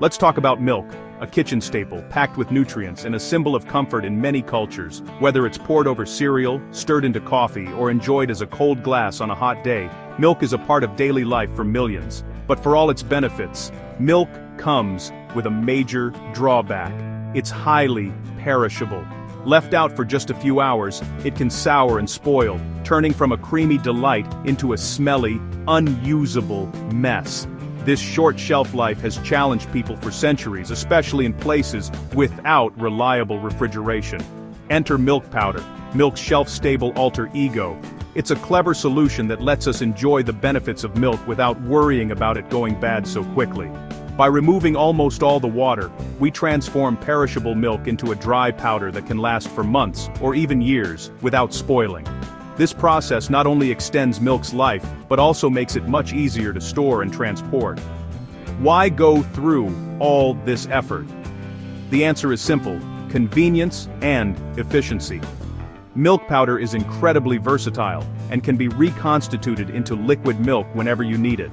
Let's talk about milk, a kitchen staple packed with nutrients and a symbol of comfort in many cultures. Whether it's poured over cereal, stirred into coffee, or enjoyed as a cold glass on a hot day, milk is a part of daily life for millions. But for all its benefits, milk comes with a major drawback. It's highly perishable. Left out for just a few hours, it can sour and spoil, turning from a creamy delight into a smelly, unusable mess. This short shelf life has challenged people for centuries, especially in places without reliable refrigeration. Enter milk powder, milk's shelf-stable alter ego. It's a clever solution that lets us enjoy the benefits of milk without worrying about it going bad so quickly. By removing almost all the water, we transform perishable milk into a dry powder that can last for months or even years without spoiling. This process not only extends milk's life, but also makes it much easier to store and transport. Why go through all this effort? The answer is simple: convenience and efficiency. Milk powder is incredibly versatile and can be reconstituted into liquid milk whenever you need it.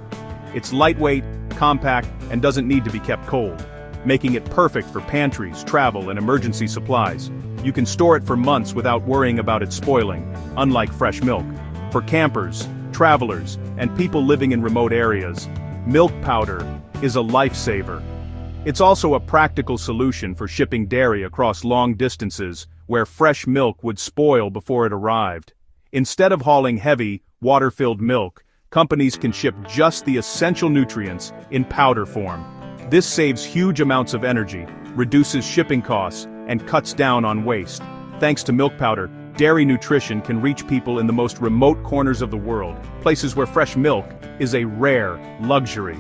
It's lightweight, compact, and doesn't need to be kept cold, making it perfect for pantries, travel, and emergency supplies. You can store it for months without worrying about it spoiling, unlike fresh milk. For campers, travelers, and people living in remote areas, milk powder is a lifesaver. It's also a practical solution for shipping dairy across long distances where fresh milk would spoil before it arrived. Instead of hauling heavy, water-filled milk, companies can ship just the essential nutrients in powder form. This saves huge amounts of energy, reduces shipping costs, and cuts down on waste. Thanks to milk powder, dairy nutrition can reach people in the most remote corners of the world, places where fresh milk is a rare luxury.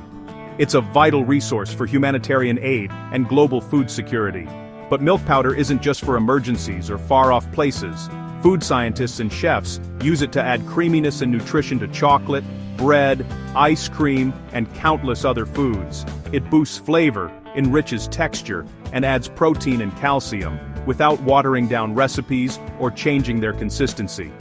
It's a vital resource for humanitarian aid and global food security. But milk powder isn't just for emergencies or far-off places. Food scientists and chefs use it to add creaminess and nutrition to chocolate, bread, ice cream, and countless other foods. It boosts flavor, enriches texture, and adds protein and calcium, without watering down recipes or changing their consistency.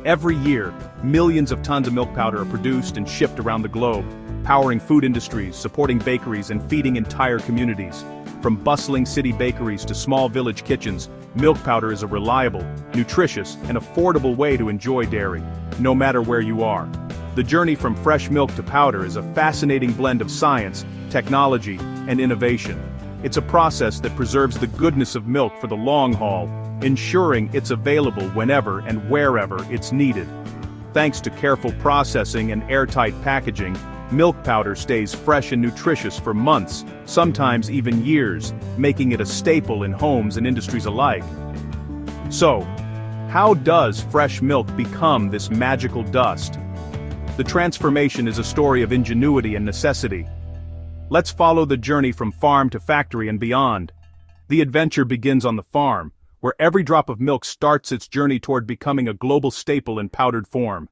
Every year, millions of tons of milk powder are produced and shipped around the globe, powering food industries, supporting bakeries, and feeding entire communities. From bustling city bakeries to small village kitchens, milk powder is a reliable, nutritious, and affordable way to enjoy dairy, no matter where you are. The journey from fresh milk to powder is a fascinating blend of science, technology, and innovation. It's a process that preserves the goodness of milk for the long haul, ensuring it's available whenever and wherever it's needed. Thanks to careful processing and airtight packaging, milk powder stays fresh and nutritious for months, sometimes even years, making it a staple in homes and industries alike. So, how does fresh milk become this magical dust? The transformation is a story of ingenuity and necessity. Let's follow the journey from farm to factory and beyond. The adventure begins on the farm, where every drop of milk starts its journey toward becoming a global staple in powdered form.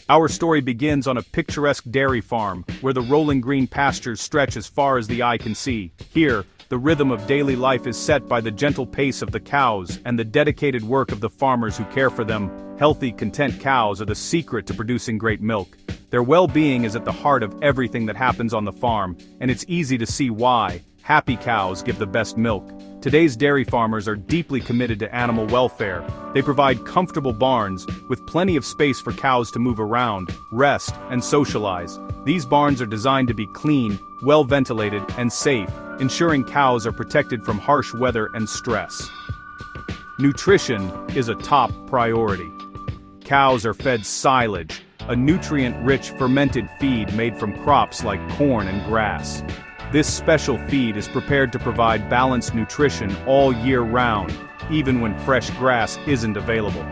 Our story begins on a picturesque dairy farm, where the rolling green pastures stretch as far as the eye can see. Here, the rhythm of daily life is set by the gentle pace of the cows and the dedicated work of the farmers who care for them. Healthy, content cows are the secret to producing great milk. Their well-being is at the heart of everything that happens on the farm, and it's easy to see why. Happy cows give the best milk. Today's dairy farmers are deeply committed to animal welfare. They provide comfortable barns, with plenty of space for cows to move around, rest, and socialize. These barns are designed to be clean, well-ventilated, and safe, ensuring cows are protected from harsh weather and stress. Nutrition is a top priority. Cows are fed silage, a nutrient-rich fermented feed made from crops like corn and grass. This special feed is prepared to provide balanced nutrition all year round, even when fresh grass isn't available.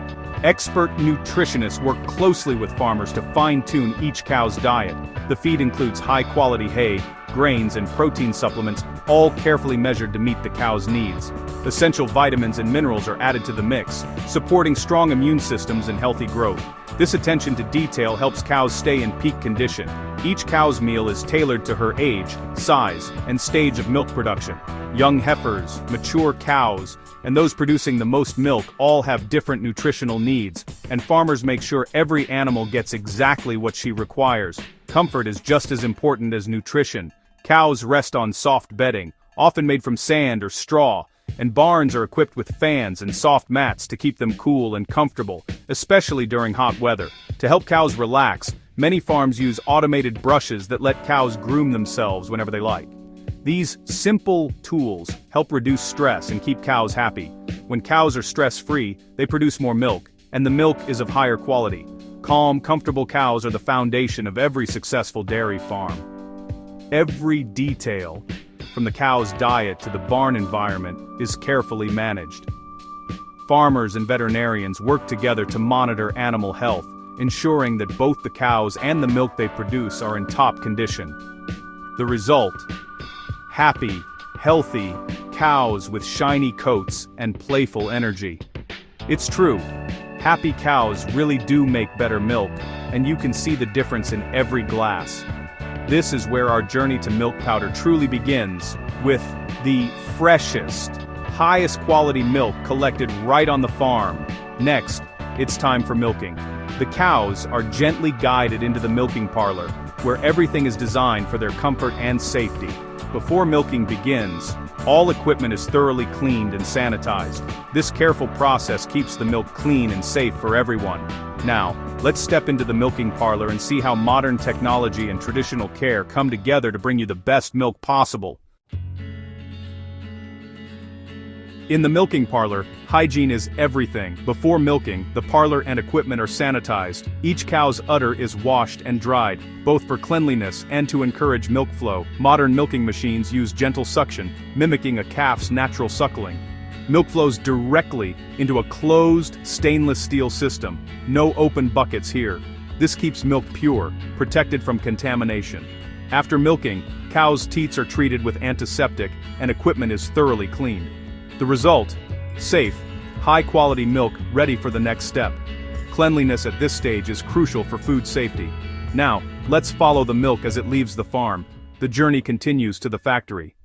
Expert nutritionists work closely with farmers to fine-tune each cow's diet. The feed includes high-quality hay, grains, and protein supplements, all carefully measured to meet the cow's needs. Essential vitamins and minerals are added to the mix, supporting strong immune systems and healthy growth. This attention to detail helps cows stay in peak condition. Each cow's meal is tailored to her age, size, and stage of milk production. Young heifers, mature cows, and those producing the most milk all have different nutritional needs, and farmers make sure every animal gets exactly what she requires. Comfort is just as important as nutrition. Cows rest on soft bedding, often made from sand or straw, and barns are equipped with fans and soft mats to keep them cool and comfortable, especially during hot weather. To help cows relax, many farms use automated brushes that let cows groom themselves whenever they like. These simple tools help reduce stress and keep cows happy. When cows are stress-free, they produce more milk, and the milk is of higher quality. Calm, comfortable cows are the foundation of every successful dairy farm. Every detail, from the cow's diet to the barn environment, is carefully managed. Farmers and veterinarians work together to monitor animal health, ensuring that both the cows and the milk they produce are in top condition. The result: happy, healthy cows with shiny coats and playful energy. It's true, happy cows really do make better milk, and you can see the difference in every glass. This is where our journey to milk powder truly begins, with the freshest, highest quality milk collected right on the farm. Next, it's time for milking. The cows are gently guided into the milking parlor, where everything is designed for their comfort and safety. Before milking begins, all equipment is thoroughly cleaned and sanitized. This careful process keeps the milk clean and safe for everyone. Now, let's step into the milking parlor and see how modern technology and traditional care come together to bring you the best milk possible. In the milking parlor, hygiene is everything. Before milking, the parlor and equipment are sanitized. Each cow's udder is washed and dried, both for cleanliness and to encourage milk flow. Modern milking machines use gentle suction, mimicking a calf's natural suckling. Milk flows directly into a closed, stainless steel system. No open buckets here. This keeps milk pure, protected from contamination. After milking, cows' teats are treated with antiseptic, and equipment is thoroughly cleaned. The result: safe, high-quality milk ready for the next step. Cleanliness at this stage is crucial for food safety. Now, let's follow the milk as it leaves the farm. The journey continues to the factory.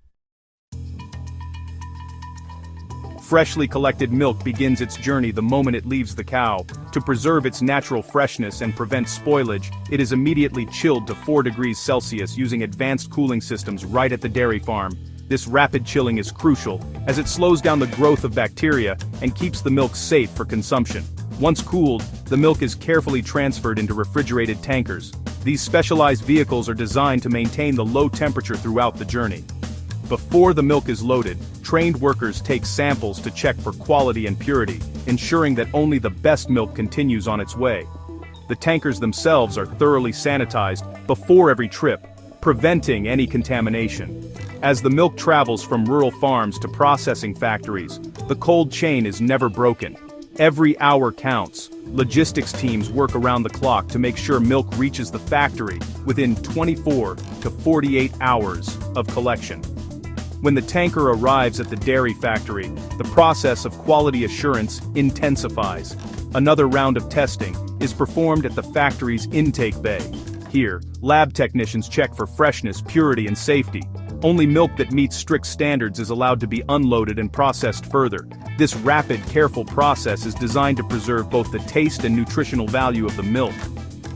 Freshly collected milk begins its journey the moment it leaves the cow. To preserve its natural freshness and prevent spoilage, it is immediately chilled to 4 degrees Celsius using advanced cooling systems right at the dairy farm. This rapid chilling is crucial, as it slows down the growth of bacteria and keeps the milk safe for consumption. Once cooled, the milk is carefully transferred into refrigerated tankers. These specialized vehicles are designed to maintain the low temperature throughout the journey. Before the milk is loaded, trained workers take samples to check for quality and purity, ensuring that only the best milk continues on its way. The tankers themselves are thoroughly sanitized before every trip, preventing any contamination. As the milk travels from rural farms to processing factories, the cold chain is never broken. Every hour counts. Logistics teams work around the clock to make sure milk reaches the factory within 24 to 48 hours of collection. When the tanker arrives at the dairy factory, the process of quality assurance intensifies. Another round of testing is performed at the factory's intake bay. Here, lab technicians check for freshness, purity, and safety. Only milk that meets strict standards is allowed to be unloaded and processed further. This rapid, careful process is designed to preserve both the taste and nutritional value of the milk.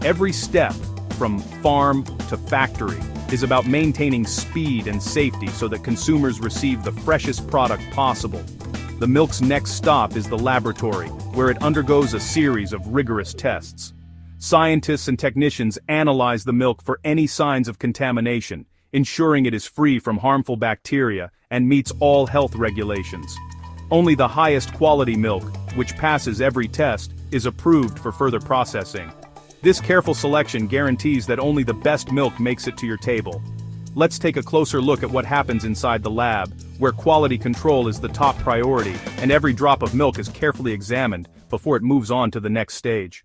Every step, from farm to factory, is about maintaining speed and safety so that consumers receive the freshest product possible. The milk's next stop is the laboratory, where it undergoes a series of rigorous tests. Scientists and technicians analyze the milk for any signs of contamination, ensuring it is free from harmful bacteria and meets all health regulations. Only the highest quality milk, which passes every test, is approved for further processing. This careful selection guarantees that only the best milk makes it to your table. Let's take a closer look at what happens inside the lab, where quality control is the top priority, and every drop of milk is carefully examined before it moves on to the next stage.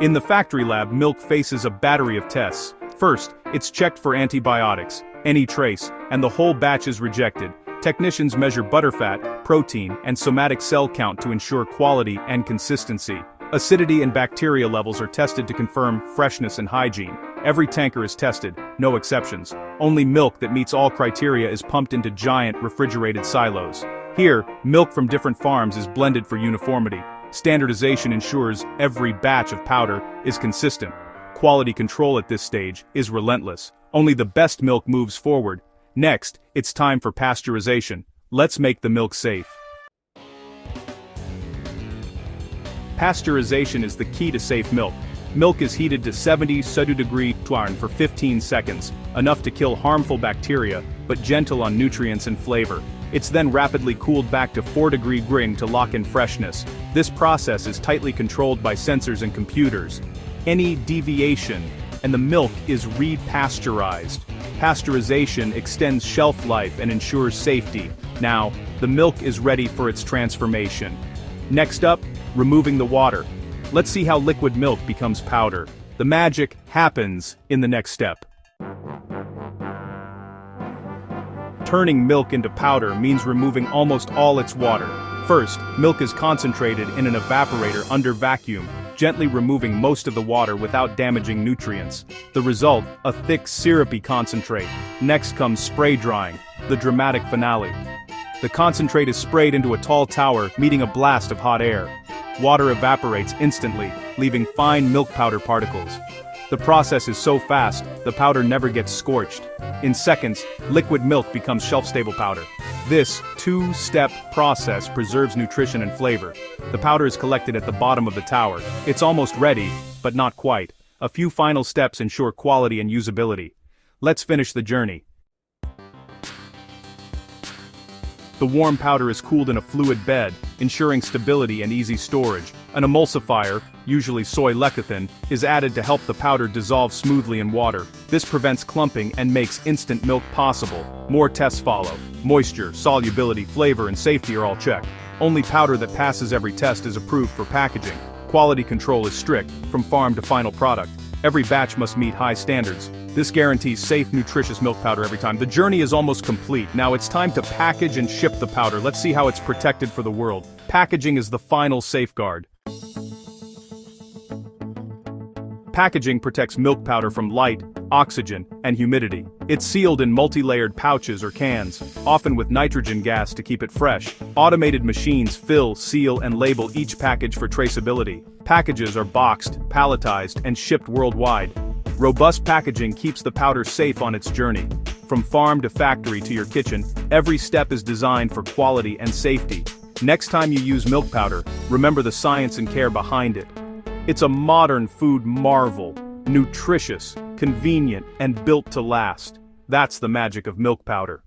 In the factory lab, milk faces a battery of tests. First, it's checked for antibiotics, any trace, and the whole batch is rejected. Technicians measure butterfat, protein, and somatic cell count to ensure quality and consistency. Acidity and bacteria levels are tested to confirm freshness and hygiene. Every tanker is tested, no exceptions. Only milk that meets all criteria is pumped into giant refrigerated silos. Here, milk from different farms is blended for uniformity. Standardization ensures every batch of powder is consistent. Quality control at this stage is relentless. Only the best milk moves forward. Next, it's time for pasteurization. Let's make the milk safe. Pasteurization is the key to safe milk. Milk is heated to 70 degree Celsius for 15 seconds, enough to kill harmful bacteria, but gentle on nutrients and flavor. It's then rapidly cooled back to 4-degree Celsius to lock in freshness. This process is tightly controlled by sensors and computers. Any deviation, and the milk is repasteurized. Pasteurization extends shelf life and ensures safety. Now, the milk is ready for its transformation. Next up, removing the water. Let's see how liquid milk becomes powder. The magic happens in the next step. Turning milk into powder means removing almost all its water. First, milk is concentrated in an evaporator under vacuum, gently removing most of the water without damaging nutrients. The result, a thick syrupy concentrate. Next comes spray drying, the dramatic finale. The concentrate is sprayed into a tall tower, meeting a blast of hot air. Water evaporates instantly, leaving fine milk powder particles. The process is so fast, the powder never gets scorched. In seconds, liquid milk becomes shelf-stable powder. This two-step process preserves nutrition and flavor. The powder is collected at the bottom of the tower. It's almost ready, but not quite. A few final steps ensure quality and usability. Let's finish the journey. The warm powder is cooled in a fluid bed, ensuring stability and easy storage. An emulsifier, usually soy lecithin, is added to help the powder dissolve smoothly in water. This prevents clumping and makes instant milk possible. More tests follow. Moisture, solubility, flavor, and safety are all checked. Only powder that passes every test is approved for packaging. Quality control is strict, from farm to final product. Every batch must meet high standards. This guarantees safe, nutritious milk powder every time. The journey is almost complete. Now it's time to package and ship the powder. Let's see how it's protected for the world. Packaging is the final safeguard. Packaging protects milk powder from light, oxygen, and humidity. It's sealed in multi-layered pouches or cans, often with nitrogen gas to keep it fresh. Automated machines fill, seal, and label each package for traceability. Packages are boxed, palletized, and shipped worldwide. Robust packaging keeps the powder safe on its journey. From farm to factory to your kitchen, every step is designed for quality and safety. Next time you use milk powder, remember the science and care behind it. It's a modern food marvel, nutritious, convenient, and built to last. That's the magic of milk powder.